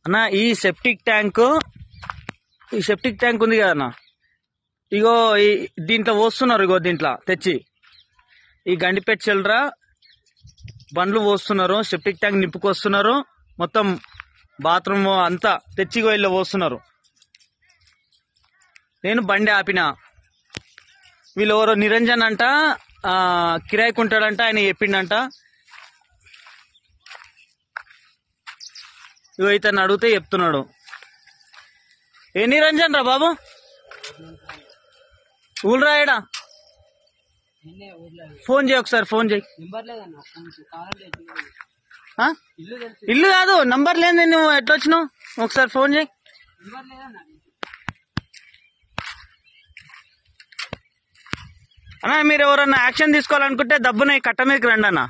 అన్న ఈ septic tank ఉంది కదా అన్న, ఇగో దీంట్లో పోస్తున్నారు. ఇగో దీంట్లో తెచ్చి ఈ గండిపేట చిల్లర బండ్లు పోస్తున్నారు, సెప్టిక్ ట్యాంక్ నింపుకొస్తున్నారు, మొత్తం బాత్రూమ్ అంతా తెచ్చి ఇల్లు పోస్తున్నారు. నేను బండి ఆపిన. వీళ్ళు ఎవరో నిరంజన్ అంట, కిరాయికుంటాడంట, ఆయన చెప్పిండంట. ఇగో ఇతను అడిగితే చెప్తున్నాడు. ఏ నిరంజన్ రా బాబు, ఊళ్ళరాయడా? ఫోన్ చేయి ఒకసారి, ఫోన్ చేయి. ఇల్లు కాదు, నంబర్ లేదు. నువ్వు ఎట్లా వచ్చినావు? ఒకసారి ఫోన్ చేయి. అన్నా మీరు ఎవరన్నా యాక్షన్ తీసుకోవాలనుకుంటే దబ్బున కట్ట మీదకి రండి అన్న.